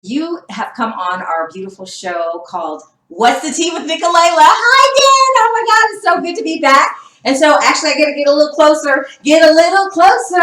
you have come on our beautiful show called What's the Tea with Nikkolayla. Hi, Dan. Oh my God, it's so good to be back. And so actually I got to get a little closer. Get a little closer.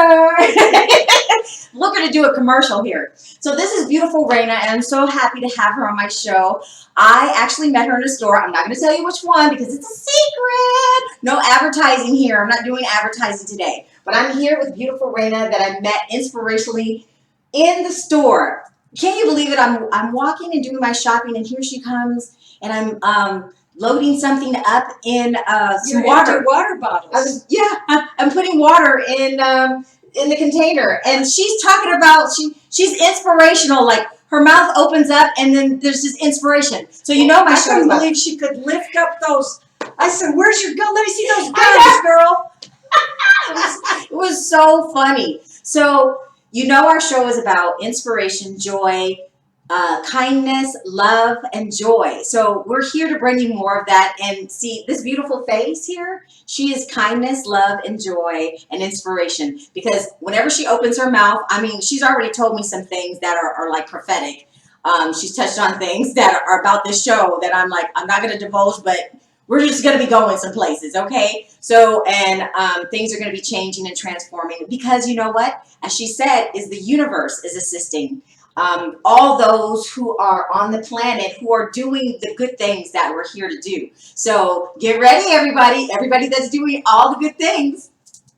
We're going to do a commercial here. So this is beautiful Reyna, and I'm so happy to have her on my show. I actually met her in a store. I'm not going to tell you which one because it's a secret. No advertising here. I'm not doing advertising today. But I'm here with beautiful Reyna that I met inspirationally in the store. Can you believe it? I'm walking and doing my shopping, and here she comes, and I'm loading something up in some water. Water bottles. I'm putting water in the container, and she's talking about she's inspirational. Like her mouth opens up, and then there's this inspiration. So you know my show. I couldn't believe she could lift up those. I said, "Where's your gun? Let me see those guns, girl." It was so funny. So you know our show is about inspiration, joy, kindness, love, and joy. So we're here to bring you more of that. And see this beautiful face here? She is kindness, love, and joy, and inspiration. Because whenever she opens her mouth, I mean, she's already told me some things that are like prophetic. She's touched on things that are about this show that I'm like, I'm not going to divulge, but we're just going to be going some places, okay? So, and things are going to be changing and transforming because you know what? As she said, is the universe is assisting all those who are on the planet who are doing the good things that we're here to do. So get ready, everybody. Everybody that's doing all the good things.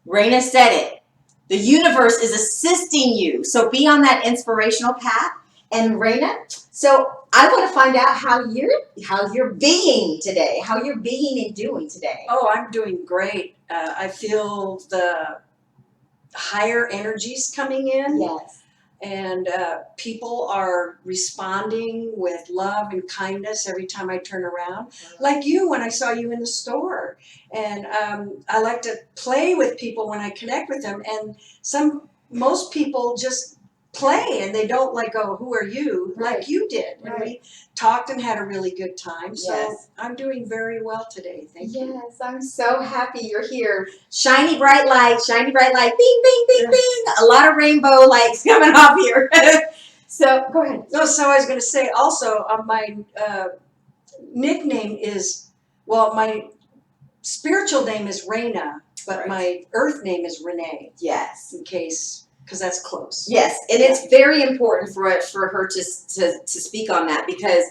Reyna said it. The universe is assisting you. So be on that inspirational path. And Reyna, so I want to find out how you're being today, how you're being and doing today. Oh, I'm doing great. I feel the higher energies coming in. Yes. And people are responding with love and kindness every time I turn around. Like you, when I saw you in the store. And I like to play with people when I connect with them. And most people just play and they don't like go, who are you? Right. Like you did. And we talked and had a really good time. So Yes. I'm doing very well today. Thank you. Yes, I'm so happy you're here. Shiny bright light, bing, bing, bing, bing. A lot of rainbow lights coming off here. So go ahead. No, so I was going to say also my nickname is, well, my spiritual name is Reyna, but my earth name is Renee. Yes. In case, because that's close. Yes, and it's very important for her to speak on that because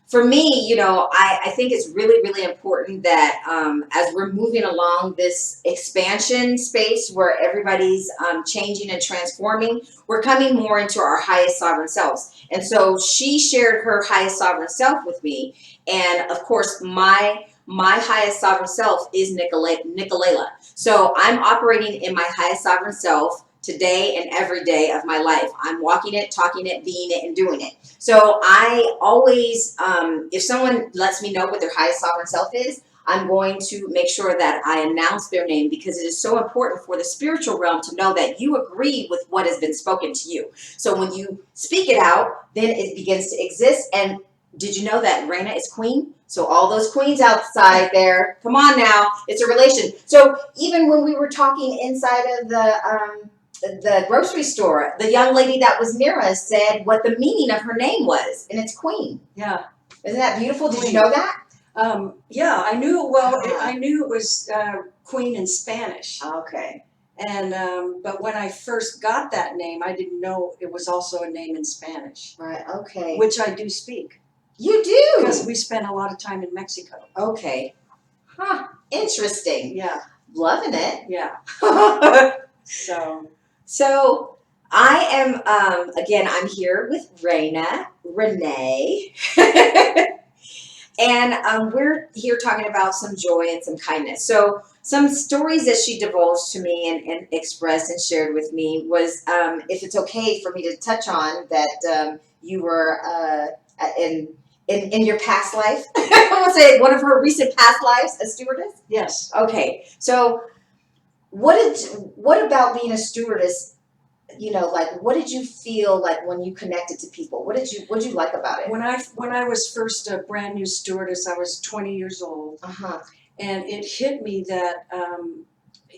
for me, you know, I think it's really, really important that as we're moving along this expansion space where everybody's changing and transforming, we're coming more into our highest sovereign selves. And so she shared her highest sovereign self with me. And of course, my highest sovereign self is Nikkolayla. So I'm operating in my highest sovereign self today and every day of my life. I'm walking it, talking it, being it, and doing it. So I always, if someone lets me know what their highest sovereign self is, I'm going to make sure that I announce their name because it is so important for the spiritual realm to know that you agree with what has been spoken to you. So when you speak it out, then it begins to exist. And did you know that Reyna is queen? So all those queens outside there, come on now, it's a relation. So even when we were talking inside of the grocery store, the young lady that was near us said what the meaning of her name was, and it's queen. Yeah. Isn't that beautiful? Did you know that? Yeah, I knew. Well, I knew it was queen in Spanish. Okay. And but when I first got that name, I didn't know it was also a name in Spanish. Right. Okay. Which I do speak. You do? Because we spent a lot of time in Mexico. Okay. Huh. Interesting. Yeah. Loving it. Yeah. So I am, again, I'm here with Reyna, Renee, and we're here talking about some joy and some kindness. So some stories that she divulged to me and expressed and shared with me was, if it's okay for me to touch on that you were in your past life, I would say one of her recent past lives, a stewardess? Yes. Okay, so what about being a stewardess, you know, like what did you feel like when you connected to people? What did you like about it? When I was first a brand new stewardess, I was 20 years old. Uh-huh. And it hit me that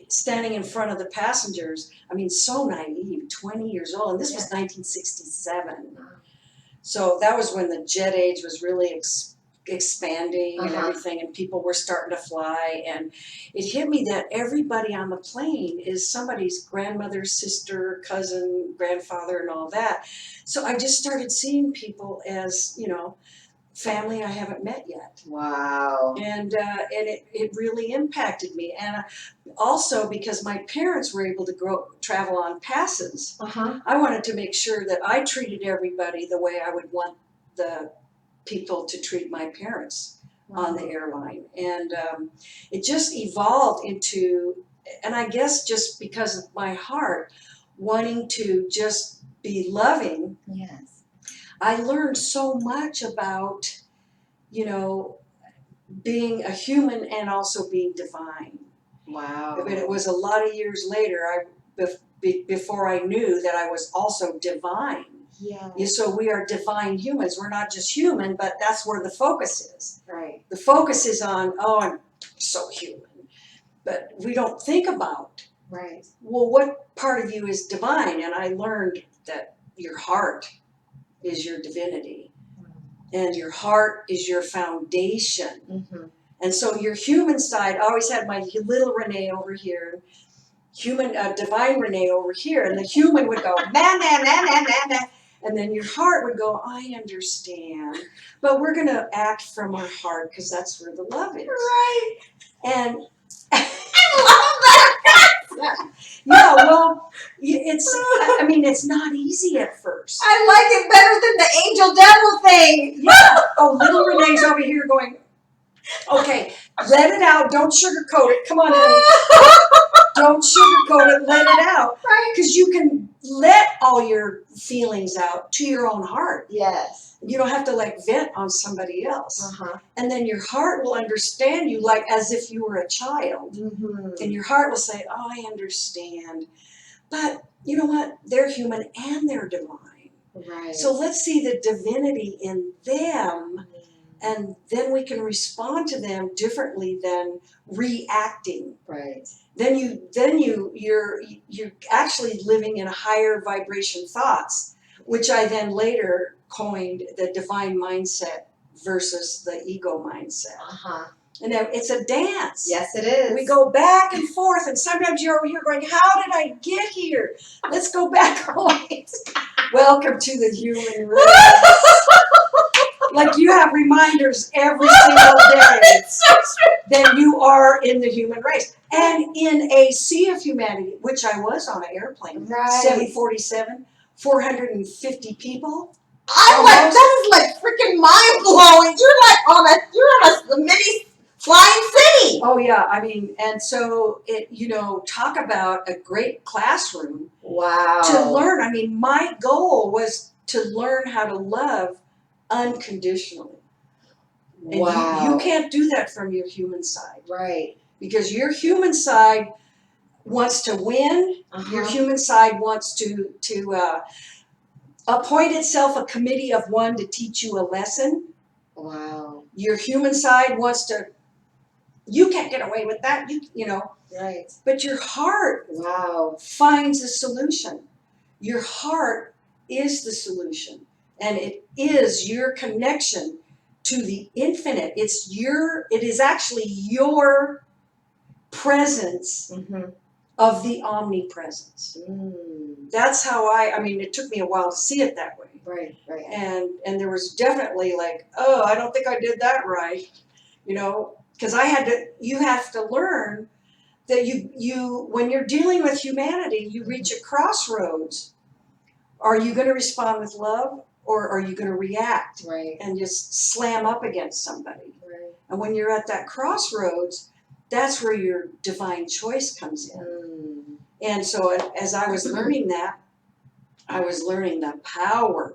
standing in front of the passengers, I mean, so naive, 20 years old, and this was 1967. So that was when the jet age was really expanding and everything, and people were starting to fly. And it hit me that everybody on the plane is somebody's grandmother, sister, cousin, grandfather, and all that. So I just started seeing people as, you know, family I haven't met yet. Wow. And it really impacted me. And also because my parents were able to travel on passes, I wanted to make sure that I treated everybody the way I would want the people to treat my parents on the airline. And it just evolved into, and I guess just because of my heart wanting to just be loving. Yes. I learned so much about, you know, being a human and also being divine. Wow. But it was a lot of years later, before I knew that I was also divine. Yeah. So we are divine humans. We're not just human, but that's where the focus is. Right. The focus is on, oh, I'm so human. But we don't think about, right, well, what part of you is divine? And I learned that your heart is your divinity. And your heart is your foundation. And so your human side, I always had my little Renee over here, divine Renee over here, and the human would go, man, man, man, man, man, man. And then your heart would go, I understand. But we're going to act from our heart because that's where the love is. Right. And I love that. yeah, well, I mean, it's not easy at first. I like it better than the angel devil thing. Yeah. Oh, little Renee's over here going, okay, let it out. Don't sugarcoat it. Come on, honey. Don't sugarcoat it. Let it out. Right. Because you can let all your feelings out to your own heart. Yes. You don't have to like vent on somebody else. And then your heart will understand you like as if you were a child. And your heart will say, oh, I understand. But you know what? They're human and they're divine. Right. So let's see the divinity in them. And then we can respond to them differently than reacting. Right. Then you're actually living in higher vibration thoughts, which I then later coined the divine mindset versus the ego mindset. And then it's a dance. Yes, it is. We go back and forth, and sometimes you're over here going, how did I get here? Let's go back. Welcome to the human race. Like you have reminders every single day that you are in the human race. And in a sea of humanity, which I was on an airplane, right. 747, 450 people. I'm like, that is like freaking mind blowing. You're on a mini flying city. Oh yeah, I mean, and so it, talk about a great classroom. Wow. To learn. I mean, my goal was to learn how to love unconditionally. And wow. You can't do that from your human side. Right. Because your human side wants to win. Your human side wants to appoint itself a committee of one to teach you a lesson. Wow. Your human side wants to, you can't get away with that, you know. Right. But your heart finds a solution. Your heart is the solution. And it is your connection to the infinite. It is actually your presence of the omnipresence. That's how I mean, it took me a while to see it that way. Right, right. And there was definitely like, oh, I don't think I did that right. Because you have to learn that you when you're dealing with humanity, you reach a crossroads. Are you going to respond with love or are you going to react and just slam up against somebody? Right. And when you're at that crossroads, that's where your divine choice comes in. And so as I was learning that, I was learning the power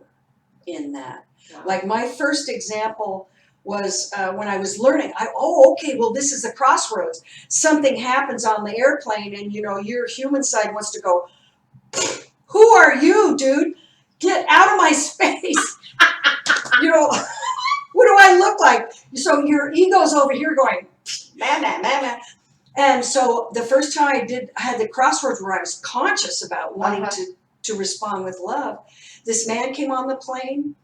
in that. Wow. Like my first example was when I was learning, okay, well, this is the crossroads. Something happens on the airplane and, your human side wants to go, who are you, dude? Get out of my space. What do I look like? So your ego's over here going, man. And so the first time I had the crossroads where I was conscious about wanting to respond with love. This man came on the plane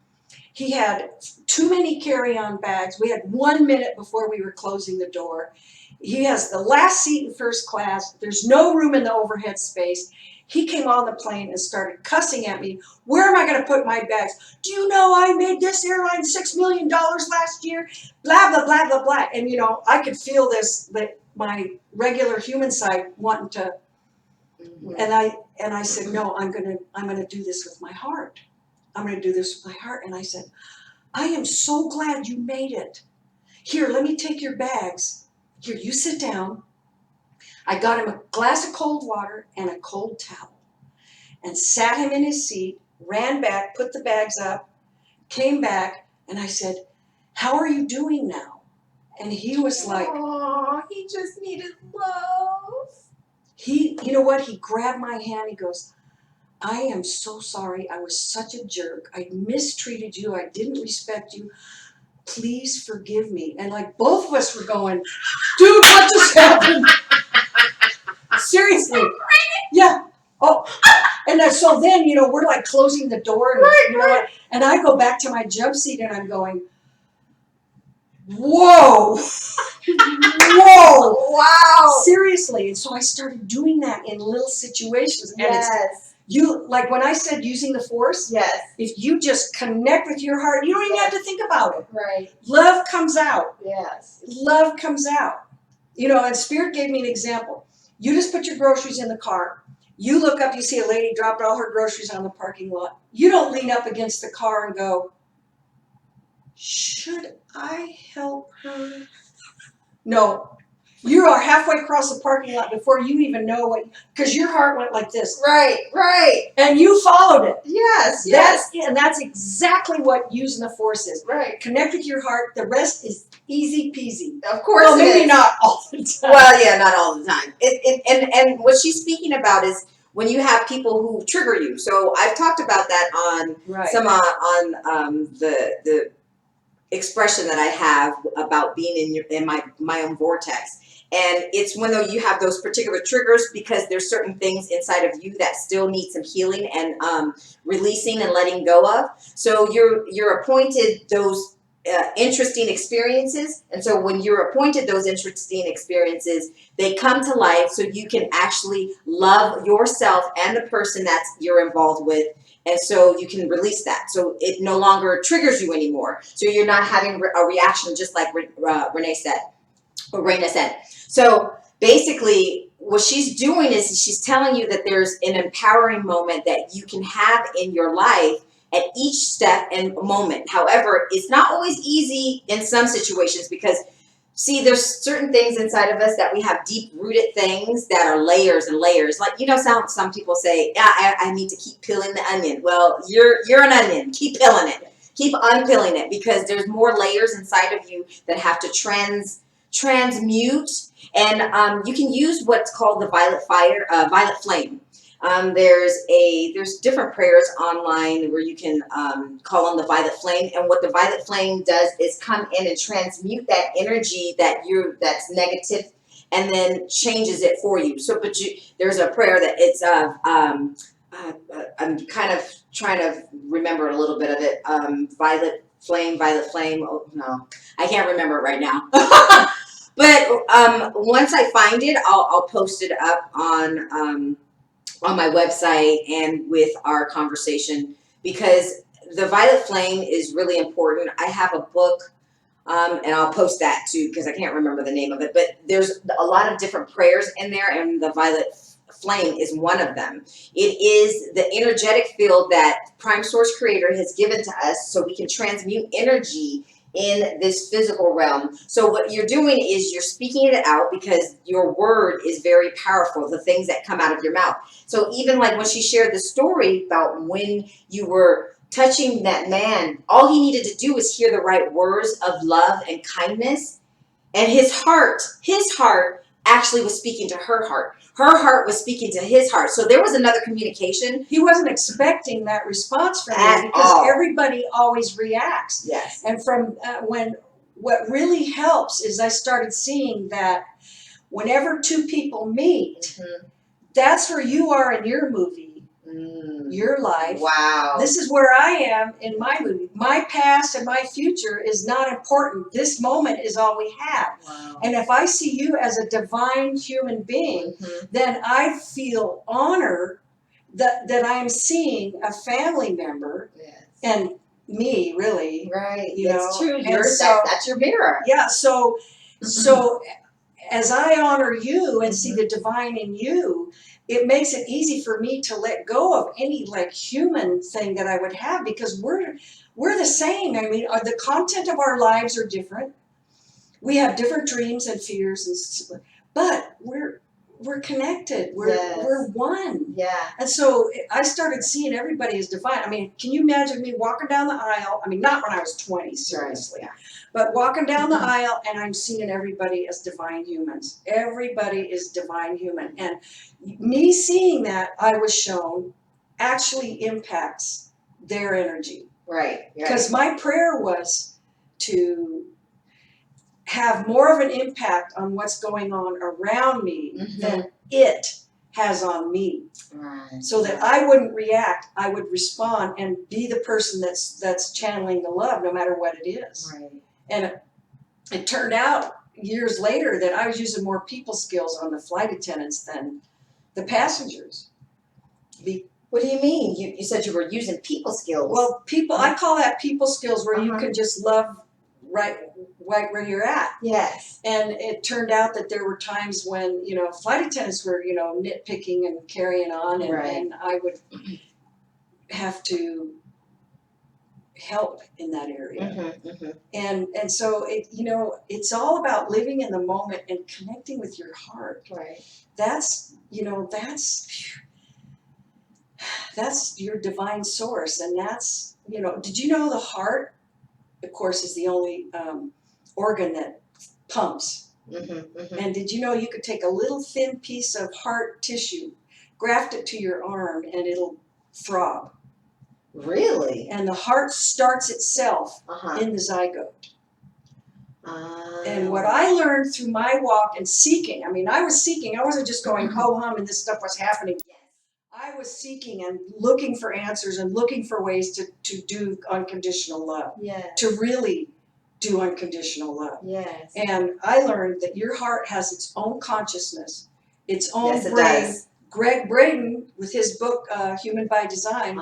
He had too many carry-on bags. We had 1 minute before we were closing the door. He has the last seat in first class. There's no room in the overhead space. He came on the plane and started cussing at me. Where am I going to put my bags? Do you know I made this airline $6 million last year? Blah, blah, blah, blah, blah. And, I could feel this, that my regular human side wanting to, and I said, no, I'm gonna do this with my heart. I'm gonna do this with my heart. And I said, I am so glad you made it. Here, let me take your bags. Here, you sit down. I got him a glass of cold water and a cold towel and sat him in his seat, ran back, put the bags up, came back, and I said, how are you doing now? And he was like, oh, he just needed love. You know what? He grabbed my hand. He goes, I am so sorry. I was such a jerk. I mistreated you. I didn't respect you. Please forgive me. And like both of us were going, dude, what just happened? Seriously. Yeah. Oh. And so then, we're like closing the door and Right. And I go back to my jump seat and I'm going, whoa. Whoa. Wow. Seriously. And so I started doing that in little situations. And Yes. like when I said using the force, Yes. if you just connect with your heart, you don't even have to think about it. Right. Love comes out. Yes. Love comes out. And Spirit gave me an example. You just put your groceries in the car. You look up, you see a lady dropped all her groceries on the parking lot. You don't lean up against the car and go, should I help her? No. You are halfway across the parking lot before you even know because your heart went like this. Right. Right. And you followed it. Yes. That's exactly what using the force is. Right. Connect with your heart. The rest is easy peasy. Of course. Well, maybe not all the time. Well, yeah, not all the time. And what she's speaking about is when you have people who trigger you. So I've talked about that on the expression that I have about being in my own vortex. And it's when you have those particular triggers because there's certain things inside of you that still need some healing and releasing and letting go of. So you're appointed those interesting experiences. And so when you're appointed those interesting experiences, they come to life so you can actually love yourself and the person that you're involved with. And so you can release that. So it no longer triggers you anymore. So you're not having a reaction just like Renee said, or Reyna said. So basically what she's doing is she's telling you that there's an empowering moment that you can have in your life at each step and moment. However, it's not always easy in some situations because see, there's certain things inside of us that we have deep-rooted things that are layers and layers. Like, some people say, yeah, I need to keep peeling the onion. Well, you're an onion. Keep peeling it. Keep unpeeling it because there's more layers inside of you that have to transmute. And you can use what's called the violet flame. There's different prayers online where you can call on the violet flame, and what the violet flame does is come in and transmute that energy that's negative, and then changes it for you. So, there's a prayer that it's I'm kind of trying to remember a little bit of it. Violet flame. Oh no, I can't remember it right now. But once I find it, I'll post it up on my website and with our conversation because the violet flame is really important. I have a book and I'll post that too because I can't remember the name of it, but there's a lot of different prayers in there and the violet flame is one of them. It is the energetic field that Prime Source Creator has given to us so we can transmute energy in this physical realm. So what you're doing is you're speaking it out because your word is very powerful, the things that come out of your mouth. So even like when she shared the story about when you were touching that man, all he needed to do was hear the right words of love and kindness. And his heart actually was speaking to her heart. Her heart was speaking to his heart. So there was another communication. He wasn't expecting that response from me because everybody always reacts. Yes. And from what really helps is I started seeing that whenever two people meet, that's where you are in your movie. your life. Wow. This is where I am in my movie. My past and my future is not important. This moment is all we have. Wow. And if I see you as a divine human being, then I feel honor that I am seeing a family member and me, really. Right. You That's know? true. And so, that's your mirror. Yeah. So as I honor you and see the divine in you, it makes it easy for me to let go of any like human thing that I would have, because we're the same. I mean, the content of our lives are different. We have different dreams and fears, but we're connected. We're one. Yeah. And so I started seeing everybody as divine. I mean, can you imagine me walking down the aisle? I mean, not when I was 20, seriously. Yeah. But walking down the aisle and I'm seeing everybody as divine humans. Everybody is divine human. And me seeing that, I was shown, actually impacts their energy. Right. Because my prayer was to have more of an impact on what's going on around me than it has on me. Right. So that I wouldn't react, I would respond and be the person that's channeling the love, no matter what it is. Right. And it turned out years later that I was using more people skills on the flight attendants than the passengers. What do you mean? You said you were using people skills. Well, I call that people skills, where you can just love right where you're at. Yes. And it turned out that there were times when, flight attendants were, nitpicking and carrying on, and I would have to help in that area. And so it's all about living in the moment and connecting with your heart. Right. That's your divine source. And that's, did you know the heart, of course, is the only organ that pumps. And did you know you could take a little thin piece of heart tissue, graft it to your arm, and it'll throb? Really? And the heart starts itself in the zygote. And what I learned through my walk and seeking, I wasn't just going ho-hum and this stuff was happening. I was seeking and looking for answers and looking for ways to do unconditional love. To really do unconditional love. Yes. And I learned that your heart has its own consciousness, its own Yes, it brain. does. Greg Braden, with his book, Human by Design,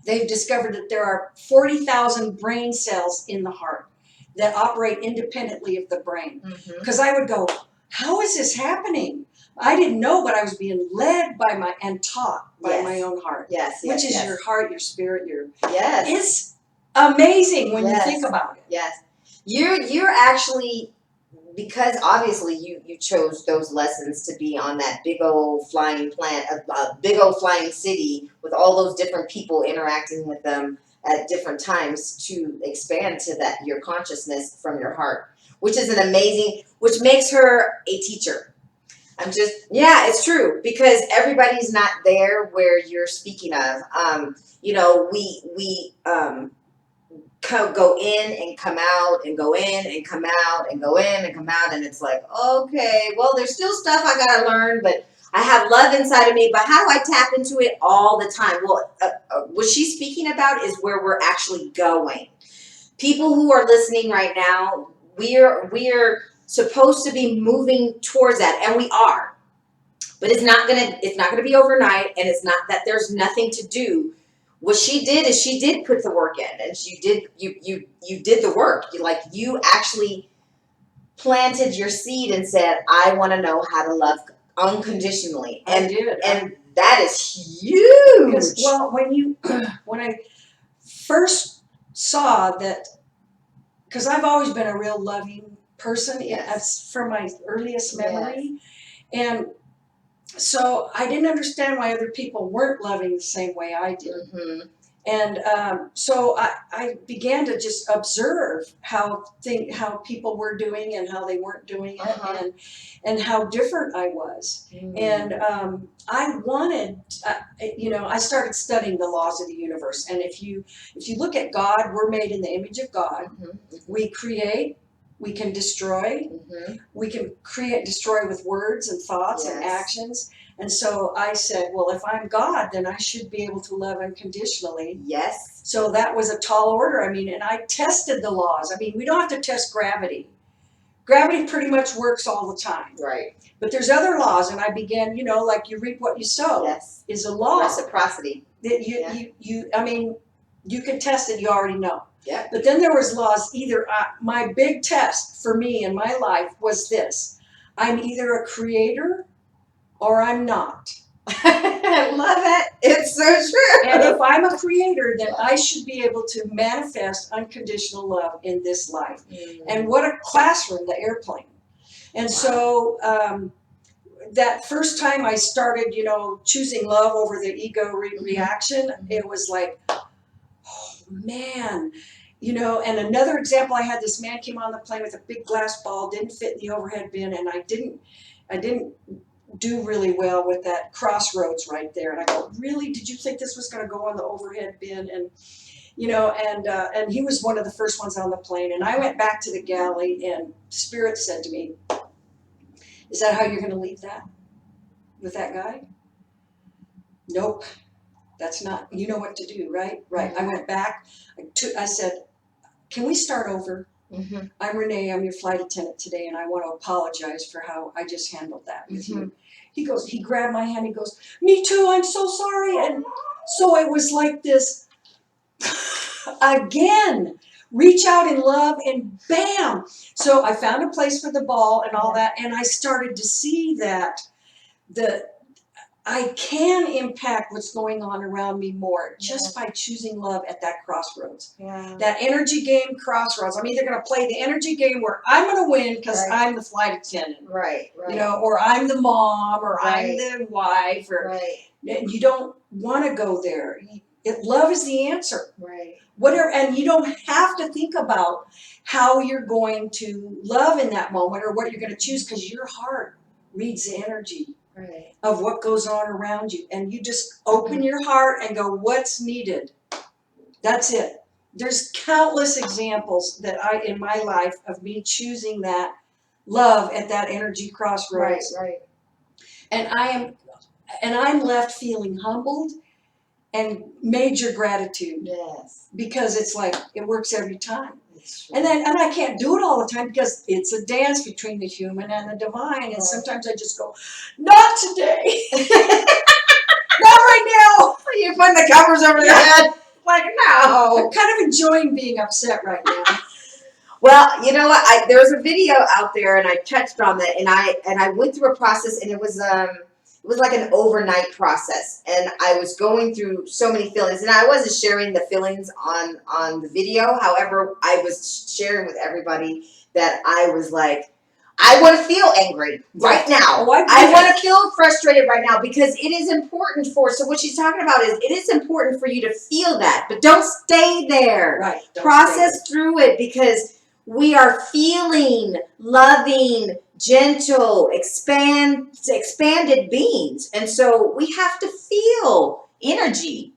they've discovered that there are 40,000 brain cells in the heart that operate independently of the brain. Because I would go, how is this happening? I didn't know, but I was being led by and taught by my own heart. Which is your heart, your spirit, It's amazing when you think about it. Yes. You're actually, because obviously you chose those lessons to be on that big old flying big old flying city with all those different people interacting with them at different times to expand to your consciousness from your heart, which is which makes her a teacher. It's true, because everybody's not there where you're speaking of. We go in and come out and go in and come out and go in and come out, and it's like, okay, well, there's still stuff I gotta learn, but I have love inside of me. But how do I tap into it all the time? Well, what she's speaking about is where we're actually going. People who are listening right now, we're supposed to be moving towards that, and we are. But it's not gonna be overnight, and it's not that there's nothing to do. What she did is she did put the work in, and you did the work. You actually planted your seed and said, I want to know how to love unconditionally. And I did. And that is huge. Well, when I first saw that, because I've always been a real loving person, from my earliest memory. And so I didn't understand why other people weren't loving the same way I did. And so I began to just observe how people were doing and how they weren't doing it, and how different I was. And I wanted, I started studying the laws of the universe. And if you look at God, we're made in the image of God. We create. We can destroy. We can destroy with words and thoughts and actions. And so I said, well, if I'm God, then I should be able to love unconditionally. Yes. So that was a tall order. I mean, and I tested the laws. I mean, we don't have to test gravity. Gravity pretty much works all the time. Right. But there's other laws, and I began, you know, like you reap what you sow. Yes. Is a law. Reciprocity. That I mean, you can test it, you already know. Yeah. But then there was laws, either, my big test for me in my life was this. I'm either a creator or I'm not. I love it. It's so true. And if I'm a creator, then I should be able to manifest unconditional love in this life. And what a classroom, the airplane. And so that first time I started, you know, choosing love over the ego reaction, it was like, oh man, you know. And another example, I had this man came on the plane with a big glass ball, didn't fit in the overhead bin, and I didn't do really well with that crossroads right there. And I go, really, did you think this was going to go on the overhead bin? And you know, and he was one of the first ones on the plane. And I went back to the galley, and Spirit said to me, is that how you're going to leave that with that guy? Nope, that's not. You know what to do, right? Right. I went back. I said, can we start over? Mm-hmm. I'm Renee. I'm your flight attendant today, and I want to apologize for how I just handled that with you. He goes. He grabbed my hand. He goes, me too. I'm so sorry. And so it was like this again. Reach out in love, and bam. So I found a place for the ball and all that, and I started to see that I can impact what's going on around me more just by choosing love at that crossroads. Yeah. That energy game crossroads. I'm either going to play the energy game where I'm going to win because I'm the flight attendant, Right. you know, or I'm the mom, or Right. I'm the wife, or Right. you don't want to go there. Love is the answer. Right. Whatever, and you don't have to think about how you're going to love in that moment or what you're going to choose, because your heart reads the energy of what goes on around you, and you just open your heart and go, what's needed? That's it. There's countless examples that in my life of me choosing that love at that energy crossroads. Right. And I'm left feeling humbled and major gratitude. Yes. Because it's like, it works every time. And I can't do it all the time, because it's a dance between the human and the divine. And sometimes I just go, not today. Not right now. You putting the covers over your head? Like, no. I'm kind of enjoying being upset right now. Well, you know what? There was a video out there, and I touched on that, and I went through a process, and it was like an overnight process, and I was going through so many feelings, and I wasn't sharing the feelings on the video. However, I was sharing with everybody that I was like, I want to feel angry right now. Oh, I want to feel frustrated right now, because it is important so what she's talking about is, it is important for you to feel that, but don't stay there. Right. Process through it, because we are feeling, loving, gentle, expanded beings. And so we have to feel energy.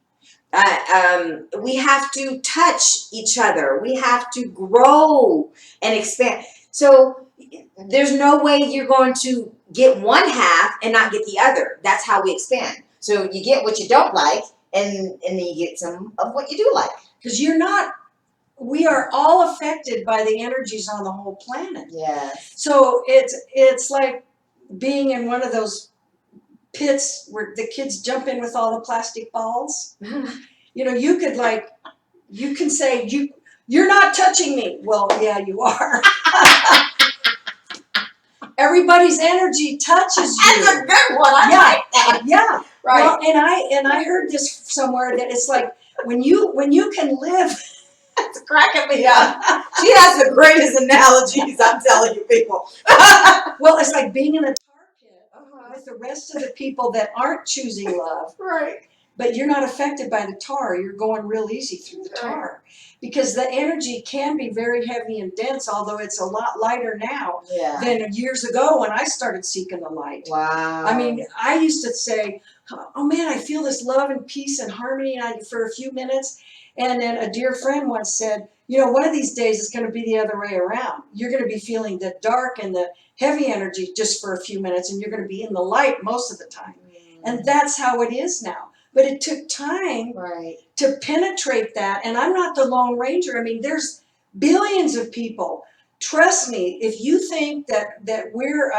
We have to touch each other. We have to grow and expand. So there's no way you're going to get one half and not get the other. That's how we expand. So you get what you don't like, and then you get some of what you do like. Because we are all affected by the energies on the whole planet. Yes. So it's like being in one of those pits where the kids jump in with all the plastic balls. You know, you can say, you're not touching me. Well, yeah, you are. Everybody's energy touches you. That's a good one. I like that. Yeah. Right. Well, and I heard this somewhere, that it's like when you can live. It's cracking me up. She has the greatest analogies, I'm telling you, people. Well, it's like being in a tar pit with the rest of the people that aren't choosing love. Right. But you're not affected by the tar. You're going real easy through the tar. Because the energy can be very heavy and dense, although it's a lot lighter now than years ago when I started seeking the light. Wow. I mean, I used to say, oh man, I feel this love and peace and harmony for a few minutes. And then a dear friend once said, you know, one of these days it's going to be the other way around. You're going to be feeling the dark and the heavy energy just for a few minutes, and you're going to be in the light most of the time. And that's how it is now. But it took time Right. to penetrate that. And I'm not the Lone Ranger. I mean, there's billions of people. Trust me, if you think that we're,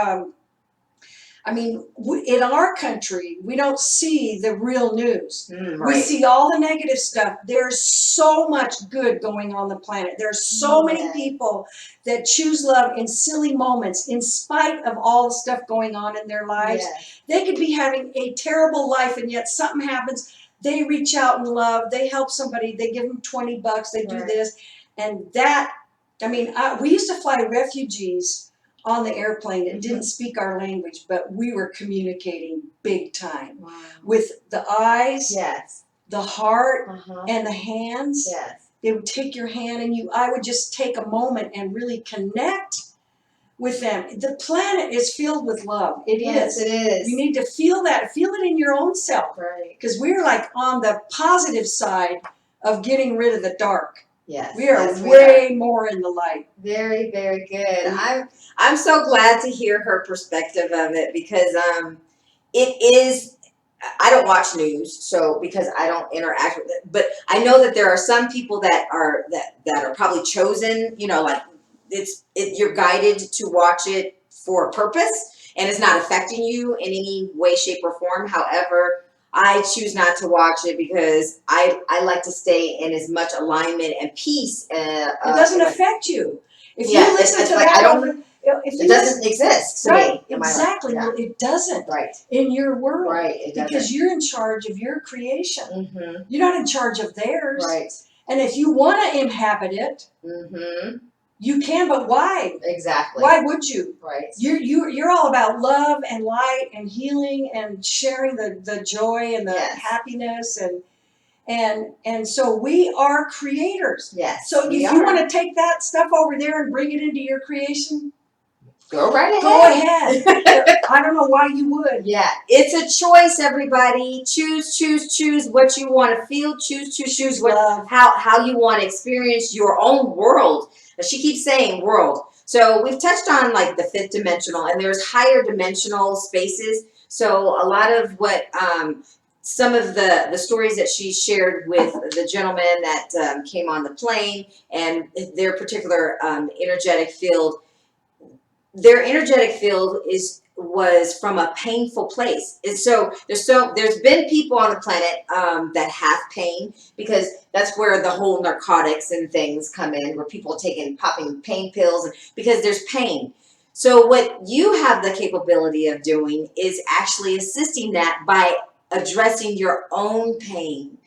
I mean, in our country, we don't see the real news. Right. We see all the negative stuff. There's so much good going on the planet. There's so many people that choose love in silly moments, in spite of all the stuff going on in their lives. Yes. They could be having a terrible life, and yet something happens. They reach out in love. They help somebody. They give them $20. They do this. And that, I mean, we used to fly refugees on the airplane that didn't speak our language, but we were communicating big time. Wow. With the eyes, Yes. the heart, Uh-huh. and the hands. Yes. They would take your hand, and I would just take a moment and really connect with them. The planet is filled with love. It Yes, is. it is. You need to feel that. Feel it in your own self. Right. Because we're like on the positive side of getting rid of the dark. Yes. We are yes, way more in the light. Very, very good. I'm so glad to hear her perspective of it because it is. I don't watch news, so because I don't interact with it, but I know that there are some people that are probably chosen. You know, like you're guided to watch it for a purpose, and it's not affecting you in any way, shape, or form. However, I choose not to watch it because I like to stay in as much alignment and peace. It doesn't affect you. If you listen it's to like that, it doesn't exist to right, me. exactly. Yeah. Well, it doesn't Right. in your world. Right. It doesn't. Because you're in charge of your creation. Mm-hmm. You're not in charge of theirs. Right. And if you want to inhabit it, Mm-hmm. you can, but why? Exactly. Why would you? Right. You're all about love and light and healing and sharing the joy and the happiness and so we are creators. Yes. So if you want to take that stuff over there and bring it into your creation, go right ahead. Go ahead. I don't know why you would. Yeah. It's a choice, everybody. Choose what you want to feel. Choose what how you want to experience your own world. She keeps saying world. So we've touched on like the fifth dimensional, and there's higher dimensional spaces. So a lot of what some of the stories that she shared with the gentleman that came on the plane and their particular energetic field. Their energetic field was from a painful place, and so there's been people on the planet that have pain because that's where the whole narcotics and things come in, where people are popping pain pills because there's pain. So what you have the capability of doing is actually assisting that by addressing your own pain,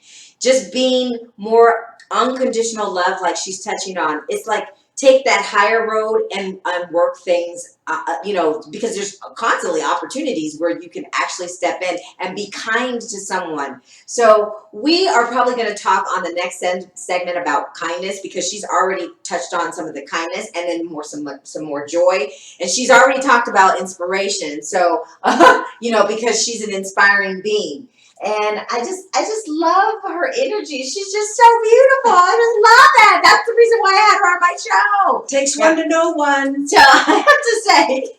just being more unconditional love, like she's touching on. It's like take that higher road and work things, because there's constantly opportunities where you can actually step in and be kind to someone. So we are probably going to talk on the next segment about kindness because she's already touched on some of the kindness and then some more joy. And she's already talked about inspiration. So, because she's an inspiring being. And I just love her energy. She's just so beautiful. I just love that. That's the reason why I had her on my show. Takes one to know one. So I have to say.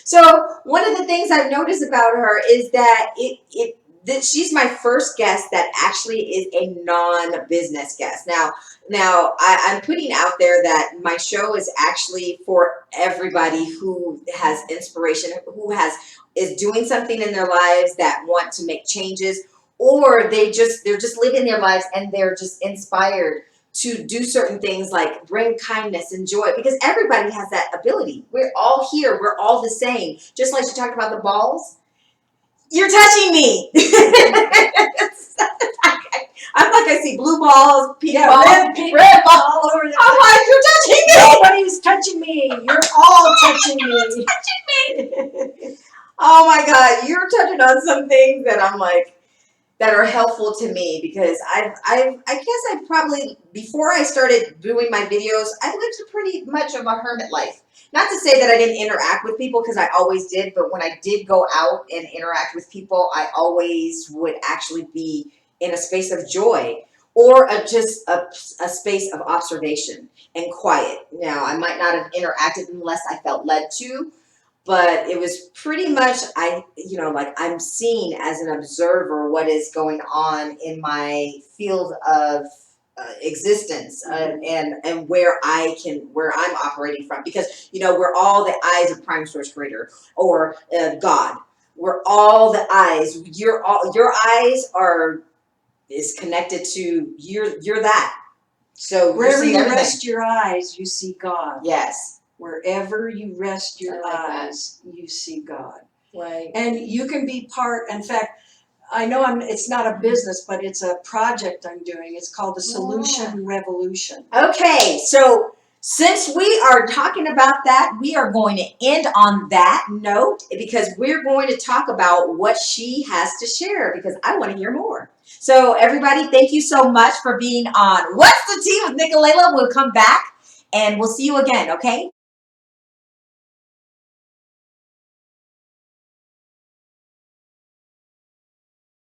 So one of the things I've noticed about her is that that she's my first guest that actually is a non-business guest. Now I'm putting out there that my show is actually for everybody who has inspiration, who is doing something in their lives that want to make changes, or they're just living their lives and they're just inspired to do certain things like bring kindness and joy, because everybody has that ability. We're all here. We're all the same. Just like she talked about the balls. You're touching me. I'm like, I see blue balls, pink balls, red balls all over the I'm like, you're touching me. Nobody's touching me. You're all touching me. Touching me. Oh my God, you're touching on some things that I'm like, that are helpful to me, because I guess I probably, before I started doing my videos, I lived a pretty much of a hermit life. Not to say that I didn't interact with people, because I always did, but when I did go out and interact with people, I always would actually be in a space of joy or just a space of observation and quiet. Now, I might not have interacted unless I felt led to, but it was pretty much like I'm seeing as an observer what is going on in my field of existence, and where I'm operating from, because we're all the eyes of Prime Source Creator, or God. We're all the eyes. Your eyes are is connected to you're that. So Wherever seeing you everything. rest your eyes, you see God. Yes. Wherever you rest your I like that. eyes, you see God. Right. And you can be part, in fact, I know it's not a business, but it's a project I'm doing. It's called the Solution Revolution. Okay, so since we are talking about that, we are going to end on that note, because we're going to talk about what she has to share, because I want to hear more. So everybody, thank you so much for being on What's the Tea with Nikkolayla. We'll come back and we'll see you again, okay?